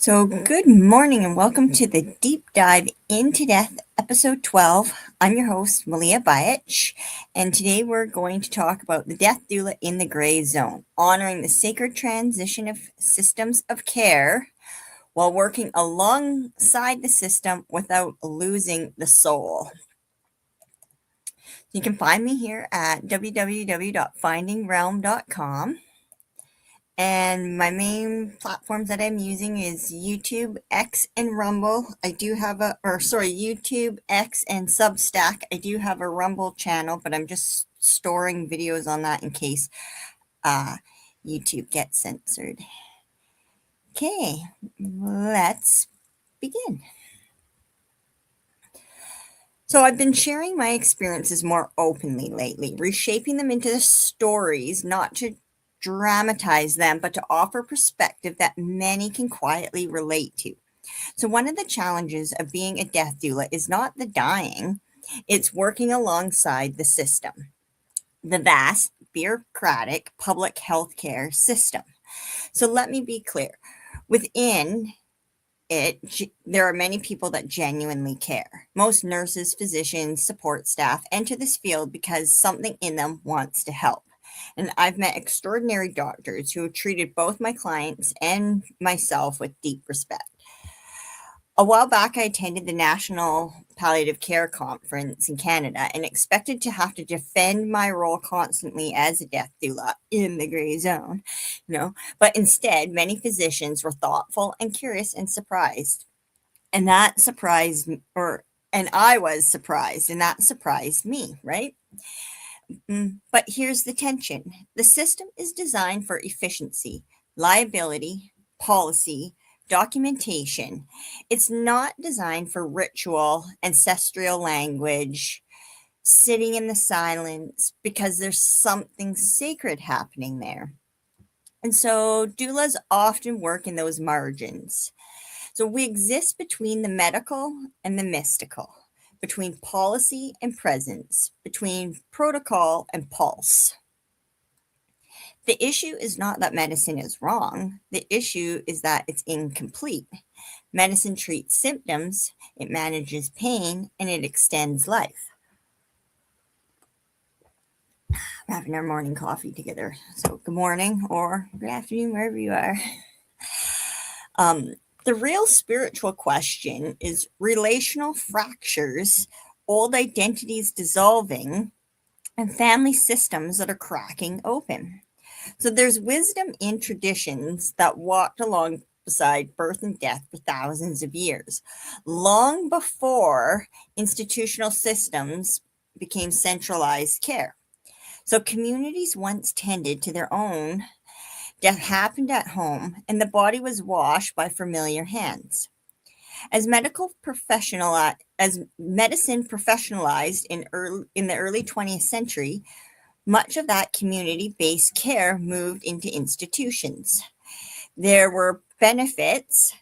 So, good morning and welcome to the Deep Dive into Death, episode 12. I'm your host, Malia Bayich, and today we're going to talk about the death doula in the gray zone, honoring the sacred transition of systems of care while working alongside the system without losing the soul. You can find me here at www.findingrealm.com. And my main platforms that I'm using is YouTube, X, and Rumble. YouTube, X, and Substack. I do have a Rumble channel, but I'm just storing videos on that in case YouTube gets censored. Okay, let's begin. So I've been sharing my experiences more openly lately, reshaping them into stories, not to dramatize them, but to offer perspective that many can quietly relate to. So one of the challenges of being a death doula is not the dying, it's working alongside the system, the vast bureaucratic public healthcare system. So let me be clear. Within there are many people that genuinely care. Most nurses, physicians, support staff enter this field because something in them wants to help. And I've met extraordinary doctors who have treated both my clients and myself with deep respect. A while back, I attended the National Palliative Care Conference in Canada and expected to have to defend my role constantly as a death doula in the gray zone, But instead, many physicians were thoughtful and curious and surprised. And that surprised me, and I was surprised, and that surprised me, right? But here's the tension. The system is designed for efficiency, liability, policy, documentation. It's not designed for ritual, ancestral language, sitting in the silence, because there's something sacred happening there. And so doulas often work in those margins. So we exist between the medical and the mystical, between policy and presence, between protocol and pulse. The issue is not that medicine is wrong. The issue is that it's incomplete. Medicine treats symptoms, it manages pain, and it extends life. We're having our morning coffee together. So good morning or good afternoon, wherever you are. The real spiritual question is relational fractures, old identities dissolving, and family systems that are cracking open. So there's wisdom in traditions that walked alongside birth and death for thousands of years, long before institutional systems became centralized care. So communities once tended to their own. Death happened at home, and the body was washed by familiar hands. As medicine professionalized in the early 20th century, much of that community-based care moved into institutions. There were benefits,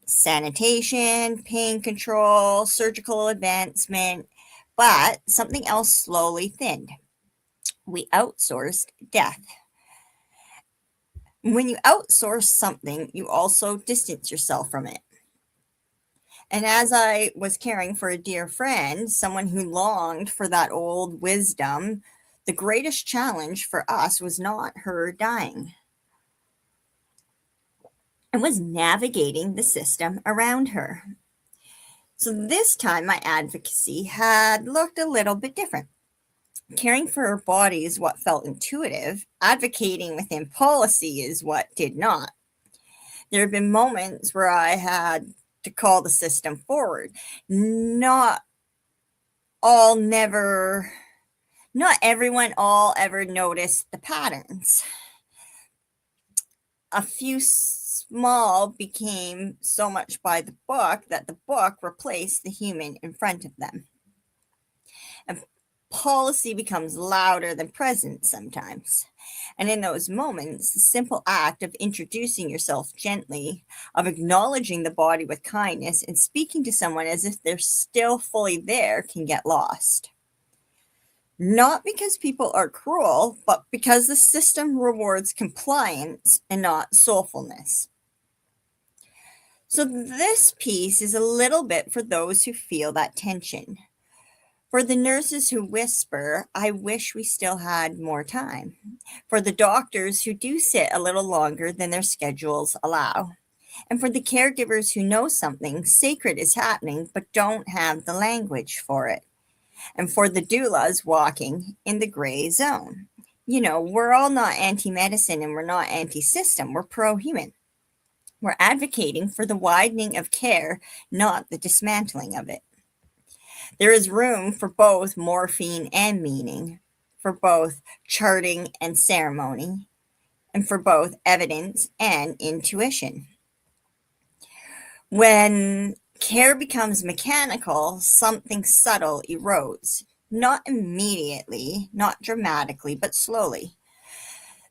sanitation, pain control, surgical advancement, but something else slowly thinned. We outsourced death. When you outsource something, you also distance yourself from it. And as I was caring for a dear friend, someone who longed for that old wisdom, the greatest challenge for us was not her dying. It was navigating the system around her. So this time my advocacy had looked a little bit different. Caring for her body is what felt intuitive. Advocating within policy is what did not. There have been moments where I had to call the system forward. Not everyone all ever noticed the patterns. A few small became so much by the book that the book replaced the human in front of them. And policy becomes louder than presence sometimes. And in those moments, the simple act of introducing yourself gently, of acknowledging the body with kindness, and speaking to someone as if they're still fully there can get lost. Not because people are cruel, but because the system rewards compliance and not soulfulness. So, this piece is a little bit for those who feel that tension. For the nurses who whisper, I wish we still had more time. For the doctors who do sit a little longer than their schedules allow. And for the caregivers who know something sacred is happening but don't have the language for it. And for the doulas walking in the gray zone. We're all not anti medicine and we're not anti system, we're pro human. We're advocating for the widening of care, not the dismantling of it. There is room for both morphine and meaning, for both charting and ceremony, and for both evidence and intuition. When care becomes mechanical, something subtle erodes. Not immediately, not dramatically, but slowly.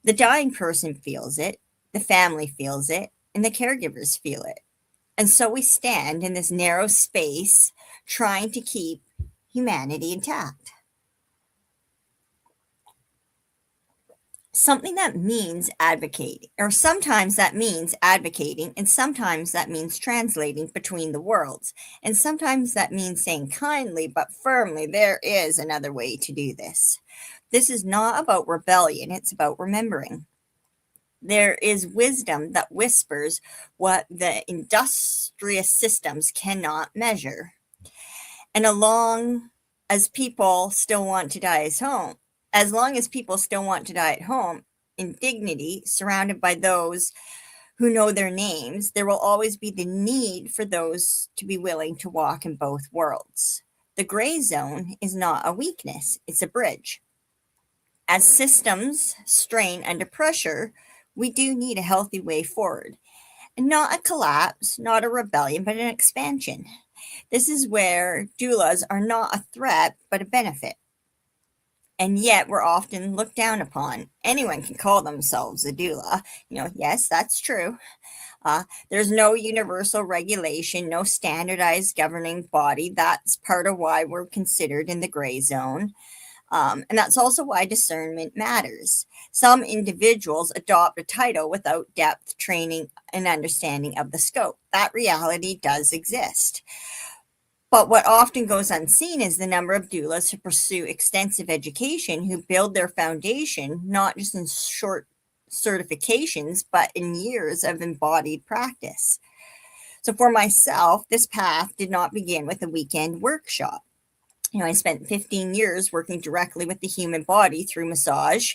The dying person feels it, the family feels it, and the caregivers feel it. And so we stand in this narrow space trying to keep humanity intact. Something that means advocating, or sometimes that means advocating, and sometimes that means translating between the worlds, and sometimes that means saying kindly but firmly, there is another way to do this. This is not about rebellion, it's about remembering. There is wisdom that whispers what the industrious systems cannot measure. And as people still want to die at home, as long as people still want to die at home in dignity, surrounded by those who know their names, there will always be the need for those to be willing to walk in both worlds. The gray zone is not a weakness, it's a bridge. As systems strain under pressure, we do need a healthy way forward. And not a collapse, not a rebellion, but an expansion. This is where doulas are not a threat, but a benefit. And yet we're often looked down upon. Anyone can call themselves a doula. Yes, that's true. There's no universal regulation, no standardized governing body. That's part of why we're considered in the gray zone. And that's also why discernment matters. Some individuals adopt a title without depth, training, and understanding of the scope. That reality does exist. But what often goes unseen is the number of doulas who pursue extensive education, who build their foundation not just in short certifications, but in years of embodied practice. So for myself, this path did not begin with a weekend workshop. I spent 15 years working directly with the human body through massage,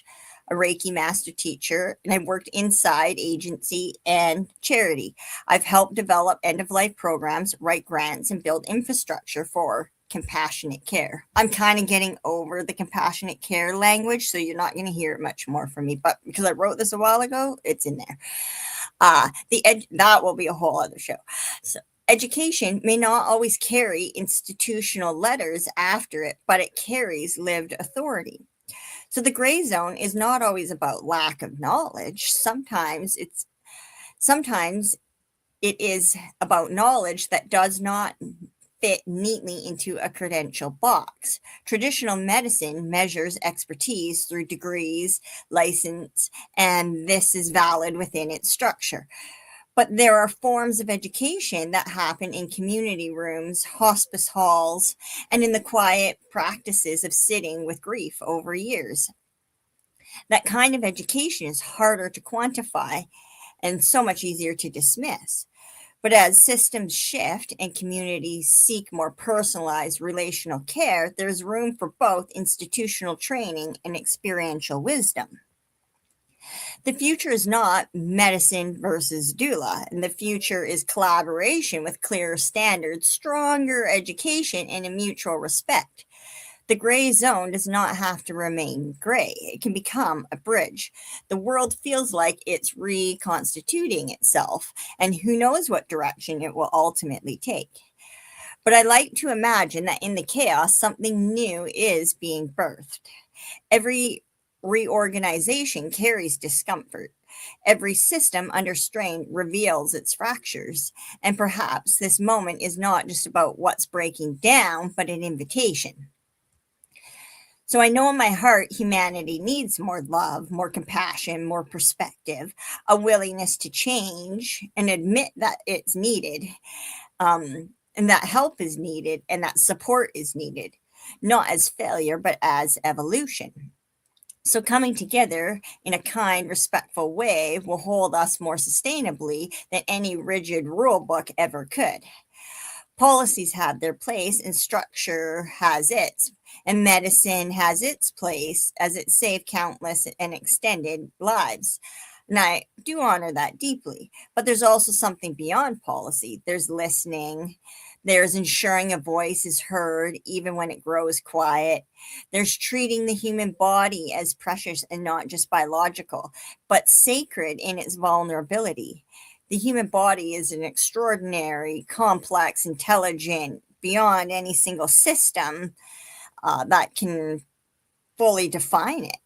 a Reiki master teacher, and I worked inside agency and charity. I've helped develop end-of-life programs, write grants, and build infrastructure for compassionate care. I'm kind of getting over the compassionate care language, so you're not going to hear it much more from me, but because I wrote this a while ago, it's in there. That will be a whole other show. So education may not always carry institutional letters after it, but it carries lived authority. So the gray zone is not always about lack of knowledge. Sometimes it is about knowledge that does not fit neatly into a credential box. Traditional medicine measures expertise through degrees, license, and this is valid within its structure. But there are forms of education that happen in community rooms, hospice halls, and in the quiet practices of sitting with grief over years. That kind of education is harder to quantify and so much easier to dismiss. But as systems shift and communities seek more personalized relational care, there's room for both institutional training and experiential wisdom. The future is not medicine versus doula, and the future is collaboration with clearer standards, stronger education, and a mutual respect. The gray zone does not have to remain gray. It can become a bridge. The world feels like it's reconstituting itself, and who knows what direction it will ultimately take. But I like to imagine that in the chaos, something new is being birthed. Every reorganization carries discomfort. Every system under strain reveals its fractures. And perhaps this moment is not just about what's breaking down, but an invitation. So I know in my heart humanity needs more love, more compassion, more perspective, a willingness to change and admit that it's needed, and that help is needed and that support is needed, not as failure, but as evolution. So, coming together in a kind, respectful way will hold us more sustainably than any rigid rule book ever could. Policies have their place, and structure has its, and medicine has its place as it saved countless and extended lives. And I do honor that deeply. But there's also something beyond policy. There's listening. There's ensuring a voice is heard even when it grows quiet. There's treating the human body as precious and not just biological, but sacred in its vulnerability. The human body is an extraordinary, complex, intelligent, beyond any single system that can fully define it.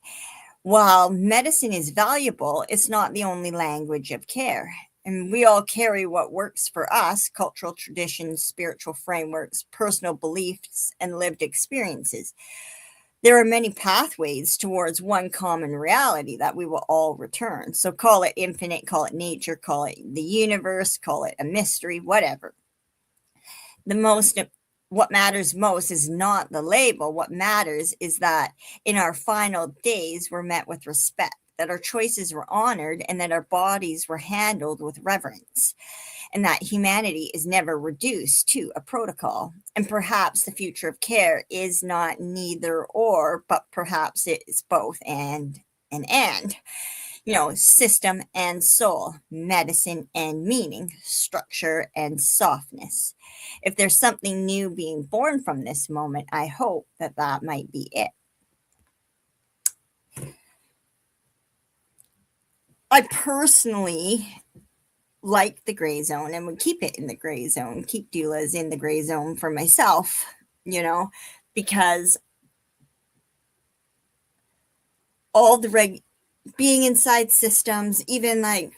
While medicine is valuable, it's not the only language of care. And we all carry what works for us: cultural traditions, spiritual frameworks, personal beliefs, and lived experiences. There are many pathways towards one common reality that we will all return. So call it infinite, call it nature, call it the universe, call it a mystery, whatever. The most What matters most is not the label. What matters is that in our final days we're met with respect, that our choices were honored, and that our bodies were handled with reverence, and that humanity is never reduced to a protocol. And perhaps the future of care is not neither or, but perhaps it's both and. System and soul, medicine and meaning, structure and softness. If there's something new being born from this moment, I hope that that might be it. I personally like the gray zone and would keep it in the gray zone, keep doulas in the gray zone for myself, because all the being inside systems, even like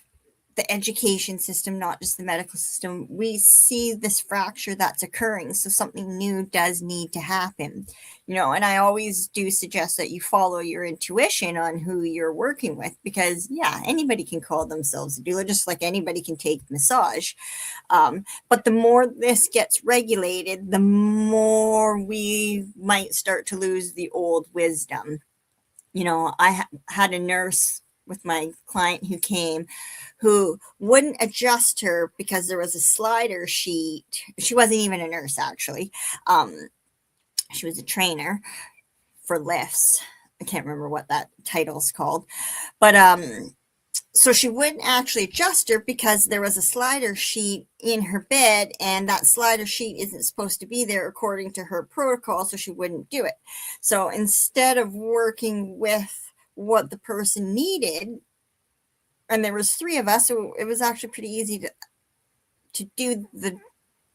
the education system, not just the medical system, we see this fracture that's occurring. So something new does need to happen, and I always do suggest that you follow your intuition on who you're working with, because yeah, anybody can call themselves a doula, just like anybody can take massage. But the more this gets regulated, the more we might start to lose the old wisdom. I had a nurse with my client who came, who wouldn't adjust her because there was a slider sheet. She wasn't even a nurse, actually. She was a trainer for lifts. I can't remember what that title's called. But so she wouldn't actually adjust her because there was a slider sheet in her bed, and that slider sheet isn't supposed to be there according to her protocol, so she wouldn't do it. So instead of working with what the person needed, and there was three of us, so it was actually pretty easy to do the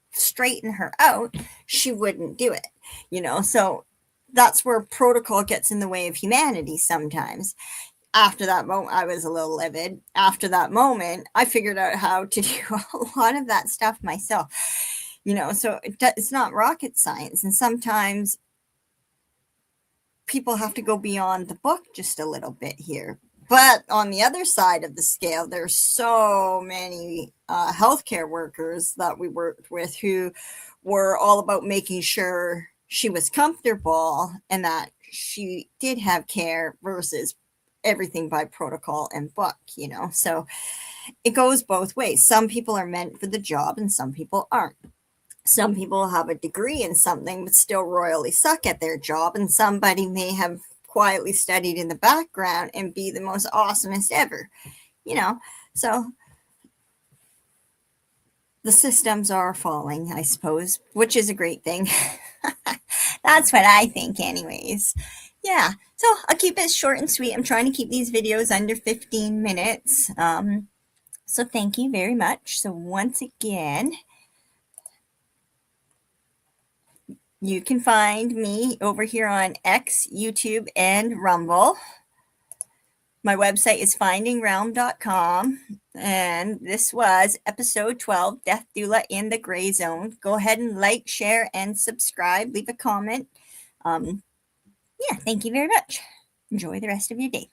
straighten her out, she wouldn't do it, so that's where protocol gets in the way of humanity sometimes. After that moment, I was a little livid. After that moment, I figured out how to do a lot of that stuff myself, so it's not rocket science. And sometimes people have to go beyond the book just a little bit here. But on the other side of the scale, there's so many healthcare workers that we worked with who were all about making sure she was comfortable and that she did have care versus everything by protocol and book, So it goes both ways. Some people are meant for the job and some people aren't. Some people have a degree in something but still royally suck at their job, and somebody may have quietly studied in the background and be the most awesomest ever, So the systems are falling, I suppose, which is a great thing. That's what I think, anyways. Yeah, so I'll keep it short and sweet. I'm trying to keep these videos under 15 minutes. So thank you very much. So once again, you can find me over here on X, YouTube, and Rumble. My website is findingrealm.com. And this was episode 12, Death Doula in the Gray Zone. Go ahead and like, share, and subscribe. Leave a comment. Yeah, thank you very much. Enjoy the rest of your day.